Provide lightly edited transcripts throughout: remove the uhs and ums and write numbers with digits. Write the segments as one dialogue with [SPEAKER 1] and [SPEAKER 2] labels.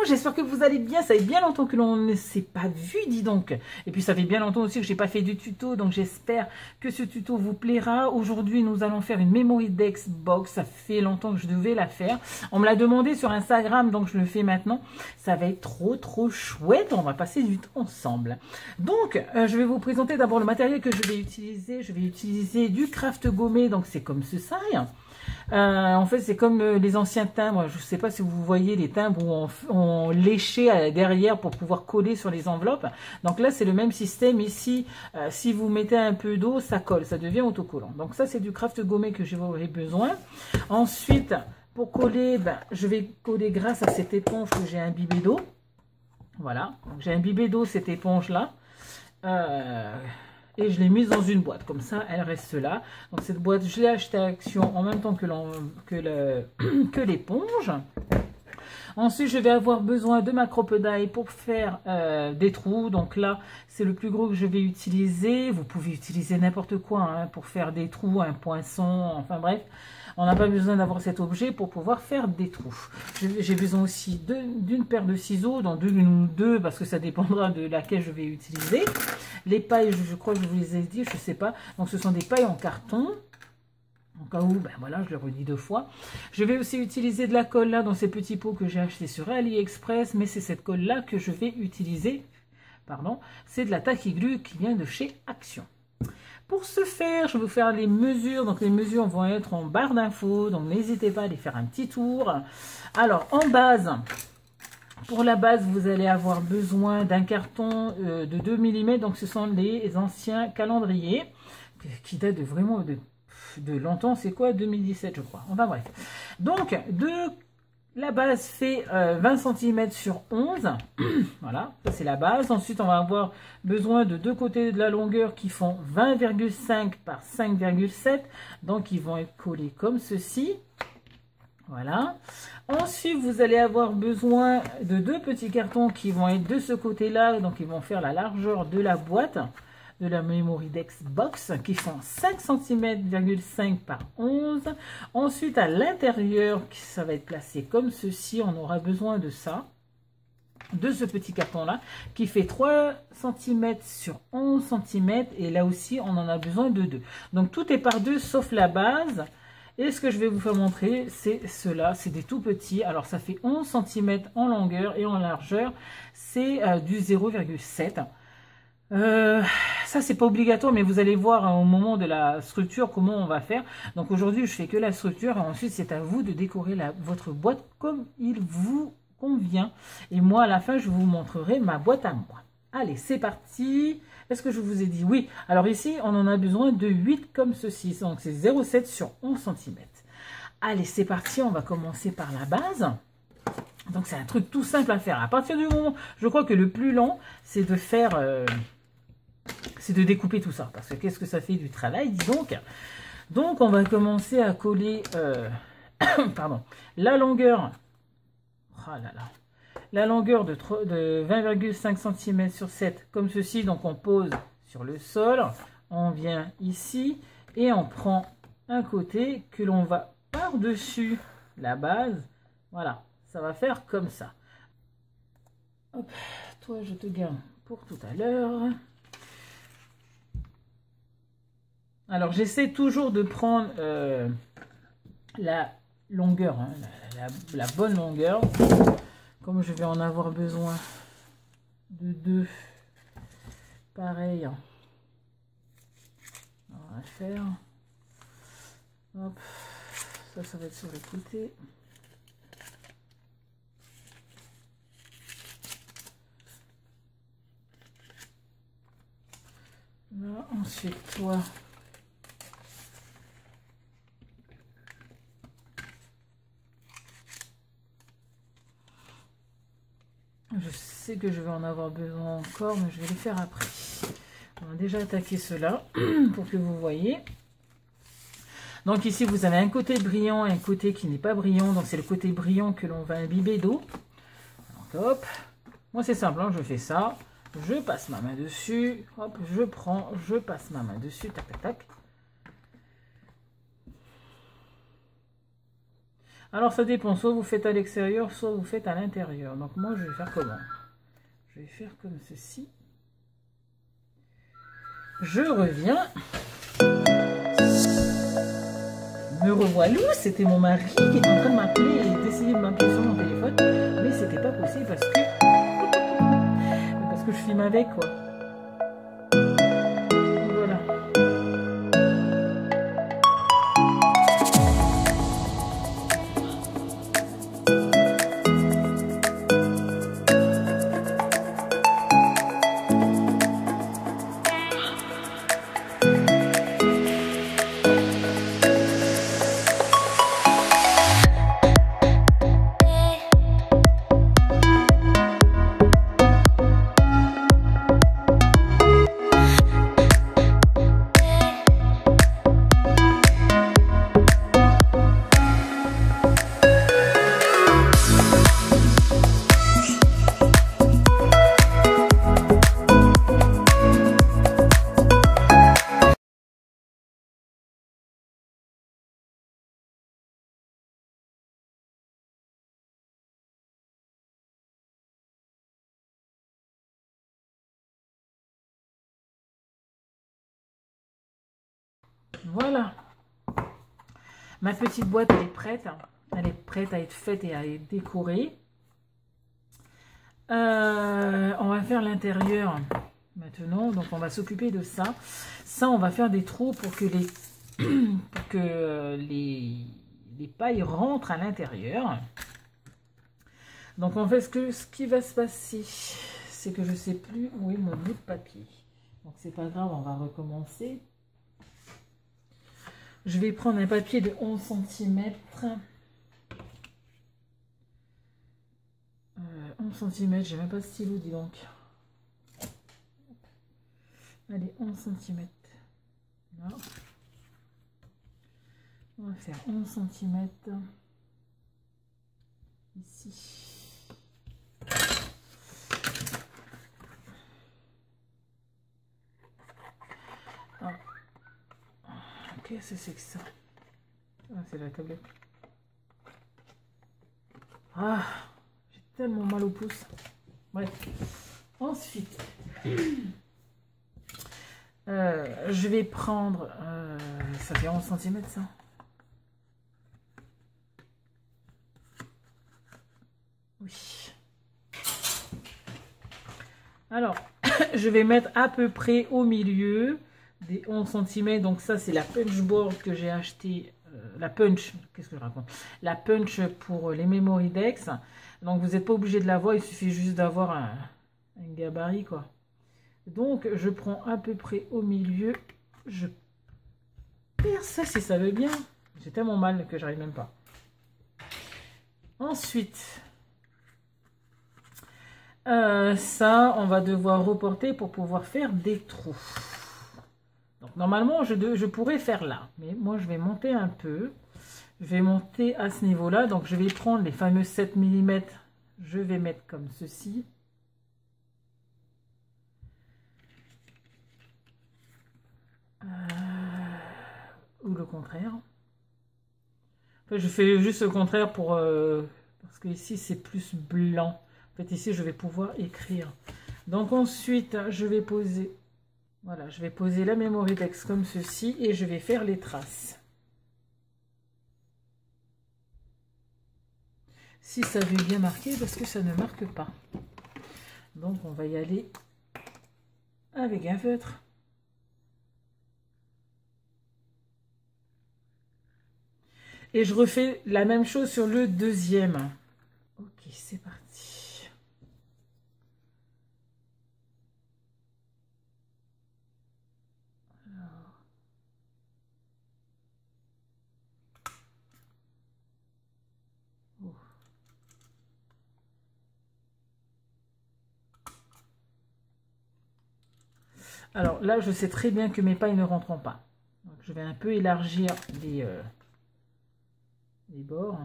[SPEAKER 1] j'espère que vous allez bien. Ça fait bien longtemps que l'on ne s'est pas vu, dis donc. Et puis ça fait bien longtemps aussi que j'ai pas fait de tuto, donc j'espère que ce tuto vous plaira. Aujourd'hui, nous allons faire une Memory Dex box. Ça fait longtemps que je devais la faire. On me l'a demandé sur Instagram, donc je le fais maintenant. Ça va être trop chouette. On va passer du temps ensemble. Donc, je vais vous présenter d'abord le matériel que je vais utiliser. Je vais utiliser du craft gommé, donc c'est comme ce ça. En fait, c'est comme les anciens timbres. Je ne sais pas si vous voyez les timbres où on léchait derrière pour pouvoir coller sur les enveloppes. Donc là, c'est le même système. Ici, si vous mettez un peu d'eau, ça colle, ça devient autocollant. Donc ça, c'est du craft gommé que j'aurai besoin. Ensuite, pour coller, je vais coller grâce à cette éponge que j'ai imbibée d'eau. Voilà, j'ai imbibé d'eau cette éponge-là. Et je l'ai mise dans une boîte, comme ça elle reste là. Donc cette boîte, je l'ai achetée à Action en même temps que l'éponge. Ensuite, je vais avoir besoin de ma crocodile pour faire des trous. Donc là, c'est le plus gros que je vais utiliser. Vous pouvez utiliser n'importe quoi hein, pour faire des trous, un poinçon, enfin bref. On n'a pas besoin d'avoir cet objet pour pouvoir faire des trous. J'ai besoin aussi d'une paire de ciseaux, donc d'une ou deux, parce que ça dépendra de laquelle je vais utiliser. Les pailles, je crois que je vous les ai dit, je ne sais pas. Donc ce sont des pailles en carton. En cas où, voilà, je le redis 2 fois. Je vais aussi utiliser de la colle là dans ces petits pots que j'ai acheté sur AliExpress, mais c'est cette colle là que je vais utiliser. Pardon, c'est de la tacky glue qui vient de chez Action. Pour ce faire, je vais vous faire les mesures. Donc les mesures vont être en barre d'infos, donc n'hésitez pas à aller faire un petit tour. Alors en base, pour la base, vous allez avoir besoin d'un carton de 2 mm. Donc ce sont les anciens calendriers qui datent de vraiment de longtemps. C'est quoi, 2017 je crois. Enfin bref. Donc la base fait 20 cm sur 11. Voilà, ça c'est la base. Ensuite, on va avoir besoin de 2 côtés de la longueur qui font 20,5 par 5,7. Donc, ils vont être collés comme ceci. Voilà. Ensuite, vous allez avoir besoin de 2 petits cartons qui vont être de ce côté-là. Donc, ils vont faire la largeur de la boîte de la Memory Dex Box qui font 5 cm,5 par 11. Ensuite, à l'intérieur, ça va être placé comme ceci. On aura besoin de ça, de ce petit carton-là, qui fait 3 cm sur 11 cm. Et là aussi, on en a besoin de 2. Donc, tout est par 2 sauf la base. Et ce que je vais vous faire montrer, c'est cela. C'est des tout petits. Alors, ça fait 11 cm en longueur et en largeur. C'est du 0,7. Ça c'est pas obligatoire, mais vous allez voir hein, au moment de la structure comment on va faire. Donc aujourd'hui je fais que la structure et ensuite c'est à vous de décorer votre boîte comme il vous convient. Et moi à la fin je vous montrerai ma boîte à moi. Allez, c'est parti. Est-ce que je vous ai dit oui? Alors ici on en a besoin de 8 comme ceci, donc c'est 0,7 sur 11 cm. Allez, c'est parti, on va commencer par la base. Donc c'est un truc tout simple à faire. À partir du moment, je crois que le plus long, c'est de faire, c'est de découper tout ça. Parce que qu'est-ce que ça fait du travail, dis donc. Donc on va commencer à coller, pardon, la longueur, oh là là, la longueur de 20,5 cm sur 7, comme ceci. Donc on pose sur le sol, on vient ici et on prend un côté que l'on va par-dessus la base, voilà. Ça va faire comme ça. Hop, toi, je te garde pour tout à l'heure. Alors, j'essaie toujours de prendre la longueur, hein, la bonne longueur. Comme je vais en avoir besoin de 2 pareils, on va faire. Hop, ça va être sur le côté. Là, ensuite, toi, je sais que je vais en avoir besoin encore, mais je vais les faire après. On va déjà attaquer cela pour que vous voyez. Donc ici, vous avez un côté brillant et un côté qui n'est pas brillant. Donc c'est le côté brillant que l'on va imbiber d'eau. Donc hop, moi c'est simple, hein, je fais ça. Je passe ma main dessus, hop, je prends, je passe ma main dessus, tac, tac, tac. Alors ça dépend, soit vous faites à l'extérieur, soit vous faites à l'intérieur. Donc moi je vais faire comment? Je vais faire comme ceci. Je reviens. Me revoilà, c'était mon mari qui était en train de m'appeler et d'essayer de m'appeler sur mon téléphone. Mais c'était pas possible parce que je filme avec quoi. Voilà. Voilà. Ma petite boîte, elle est prête. Elle est prête à être faite et à être décorée. On va faire l'intérieur maintenant. Donc, on va s'occuper de ça. Ça, on va faire des trous pour que les pailles rentrent à l'intérieur. Donc, en fait, ce qui va se passer, c'est que je ne sais plus où est mon bout de papier. Donc, c'est pas grave, on va recommencer. Je vais prendre un papier de 11 cm. 11 cm, j'ai même pas de stylo, dis donc. Allez, 11 cm. Là. On va faire 11 cm. Ici. Ah. Qu'est-ce que c'est que ça? Ah, c'est la tablette. Ah, j'ai tellement mal au pouce. Bref. Ensuite, je vais prendre... ça fait 11 cm ça. Oui. Alors, je vais mettre à peu près au milieu des 11 cm. Donc ça, c'est la punch board que j'ai acheté. La punch, qu'est-ce que je raconte? La punch pour les Memory Dex. Donc, vous n'êtes pas obligé de l'avoir. Il suffit juste d'avoir un gabarit, quoi. Donc, je prends à peu près au milieu. Je perce ça si ça veut bien. J'ai tellement mal que j'arrive même pas. Ensuite... ça, on va devoir reporter pour pouvoir faire des trous. Donc, normalement, je pourrais faire là. Mais moi, je vais monter un peu. Je vais monter à ce niveau-là. Donc, je vais prendre les fameux 7 mm. Je vais mettre comme ceci. Ou le contraire. Enfin, je fais juste le contraire pour... parce que ici, c'est plus blanc. En fait, ici, je vais pouvoir écrire. Donc, ensuite, je vais poser... Voilà, je vais poser la Memory Dex comme ceci et je vais faire les traces. Si ça veut bien marquer, parce que ça ne marque pas. Donc, on va y aller avec un feutre. Et je refais la même chose sur le deuxième. Ok, c'est parti. Alors là, je sais très bien que mes pailles ne rentreront pas. Donc, je vais un peu élargir les bords.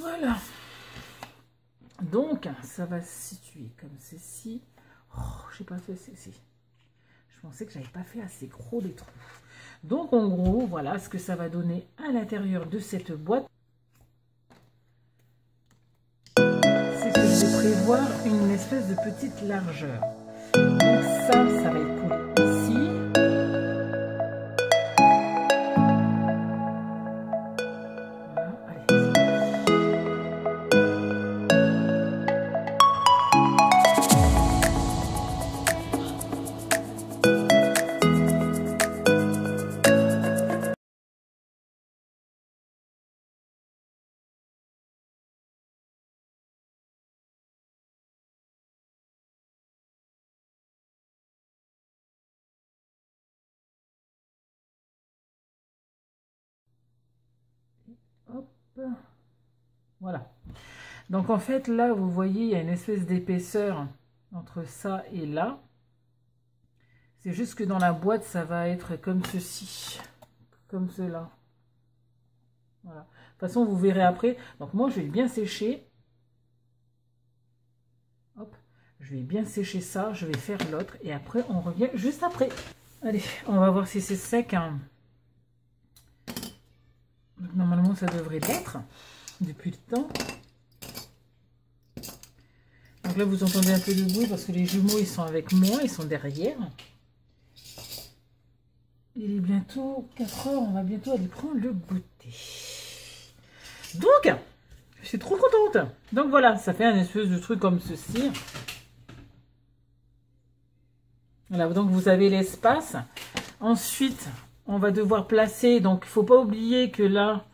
[SPEAKER 1] Voilà. Donc, ça va se situer comme ceci. Oh, j'ai pas fait ceci. Je pensais que j'avais pas fait assez gros les trous. Donc, en gros, voilà ce que ça va donner à l'intérieur de cette boîte. C'est que je vais prévoir une espèce de petite largeur. Donc ça va être coulé ici. Voilà, allez. Hop. Voilà. Donc en fait là vous voyez il y a une espèce d'épaisseur entre ça et là. C'est juste que dans la boîte ça va être comme ceci. Comme cela. Voilà. De toute façon vous verrez après. Donc moi je vais bien sécher. Hop. Je vais bien sécher ça. Je vais faire l'autre. Et après on revient juste après. Allez, on va voir si c'est sec. Hein. Donc, normalement ça devrait l'être. Depuis le temps. Donc là vous entendez un peu de bruit parce que les jumeaux ils sont avec moi. Ils sont derrière. Il est bientôt 4 h. On va bientôt aller prendre le goûter. Donc, je suis trop contente. Donc voilà, ça fait un espèce de truc comme ceci. Voilà, donc vous avez l'espace. Ensuite, on va devoir placer. Donc, il ne faut pas oublier que là,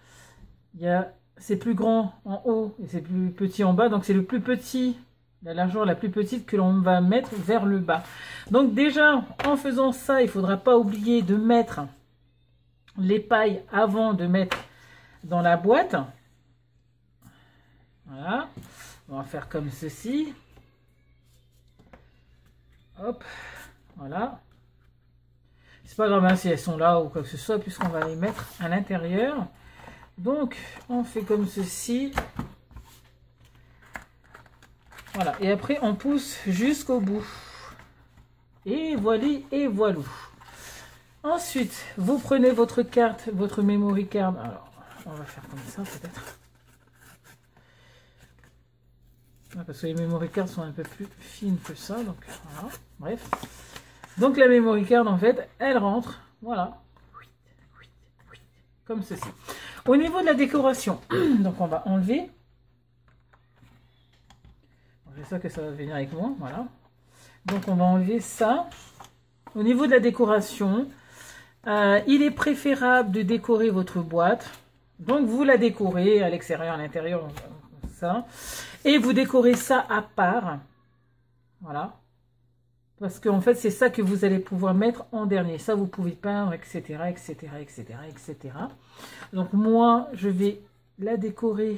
[SPEAKER 1] c'est plus grand en haut et c'est plus petit en bas. Donc, c'est le plus petit, la largeur la plus petite que l'on va mettre vers le bas. Donc, déjà, en faisant ça, il ne faudra pas oublier de mettre les pailles avant de mettre dans la boîte. Voilà, on va faire comme ceci. Hop, voilà. C'est pas grave hein, si elles sont là ou quoi que ce soit, puisqu'on va les mettre à l'intérieur. Donc, on fait comme ceci. Voilà, et après, on pousse jusqu'au bout. Et voilà, et voilà. Ensuite, vous prenez votre carte, votre memory card. Alors, on va faire comme ça peut-être. Parce que les memory cards sont un peu plus fines que ça, donc voilà, bref. Donc la memory card, en fait, elle rentre, voilà, comme ceci. Au niveau de la décoration, donc on va enlever. J'espère que ça va venir avec moi, voilà. Donc on va enlever ça. Au niveau de la décoration, il est préférable de décorer votre boîte. Donc vous la décorez à l'extérieur, à l'intérieur, ça. Et vous décorez ça à part. Voilà. Parce qu'en fait, c'est ça que vous allez pouvoir mettre en dernier. Ça, vous pouvez peindre, etc., etc., etc., etc. Donc, moi, je vais la décorer.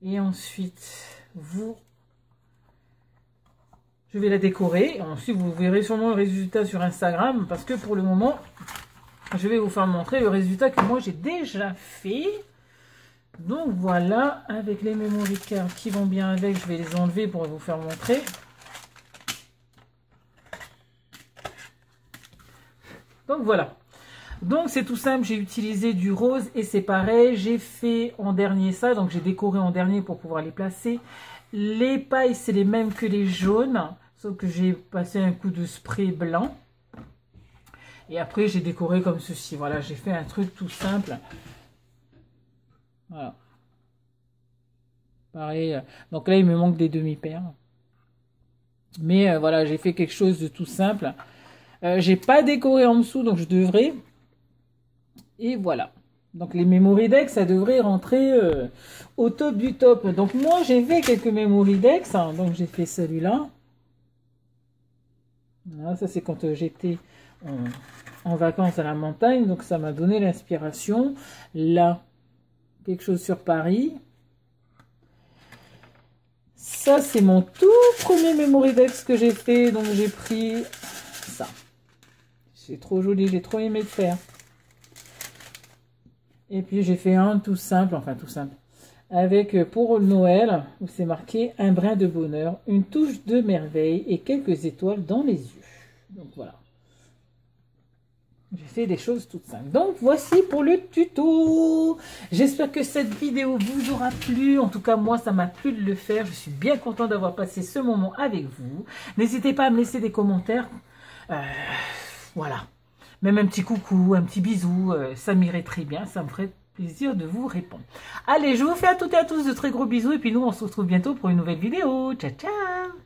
[SPEAKER 1] Et ensuite, je vais la décorer. Et ensuite, vous verrez sûrement le résultat sur Instagram. Parce que pour le moment, je vais vous faire montrer le résultat que moi, j'ai déjà fait. Donc voilà, avec les memory cards qui vont bien avec, je vais les enlever pour vous faire montrer. Donc voilà. Donc c'est tout simple, j'ai utilisé du rose et c'est pareil. J'ai fait en dernier ça, donc j'ai décoré en dernier pour pouvoir les placer. Les pailles, c'est les mêmes que les jaunes, sauf que j'ai passé un coup de spray blanc. Et après, j'ai décoré comme ceci. Voilà, j'ai fait un truc tout simple. Voilà. Pareil. Donc là, il me manque des demi-paires. Mais voilà, j'ai fait quelque chose de tout simple. J'ai pas décoré en dessous, donc je devrais. Et voilà. Donc les memory decks, ça devrait rentrer au top du top. Donc moi, j'ai fait quelques memory decks. Hein, donc j'ai fait celui-là. Voilà, ça c'est quand j'étais en vacances à la montagne. Donc ça m'a donné l'inspiration. Là, quelque chose sur Paris. Ça, c'est mon tout premier memory deck que j'ai fait. Donc, j'ai pris ça. C'est trop joli. J'ai trop aimé le faire. Et puis, j'ai fait un tout simple. Enfin, tout simple. avec pour Noël, où c'est marqué un brin de bonheur, une touche de merveille et quelques étoiles dans les yeux. Donc voilà. J'ai fait des choses toutes simples. Donc voici pour le tuto. J'espère que cette vidéo vous aura plu. En tout cas, moi, ça m'a plu de le faire. Je suis bien content d'avoir passé ce moment avec vous. N'hésitez pas à me laisser des commentaires. Voilà. Même un petit coucou, un petit bisou. Ça m'irait très bien. Ça me ferait plaisir de vous répondre. Allez, je vous fais à toutes et à tous de très gros bisous. Et puis nous, on se retrouve bientôt pour une nouvelle vidéo. Ciao, ciao!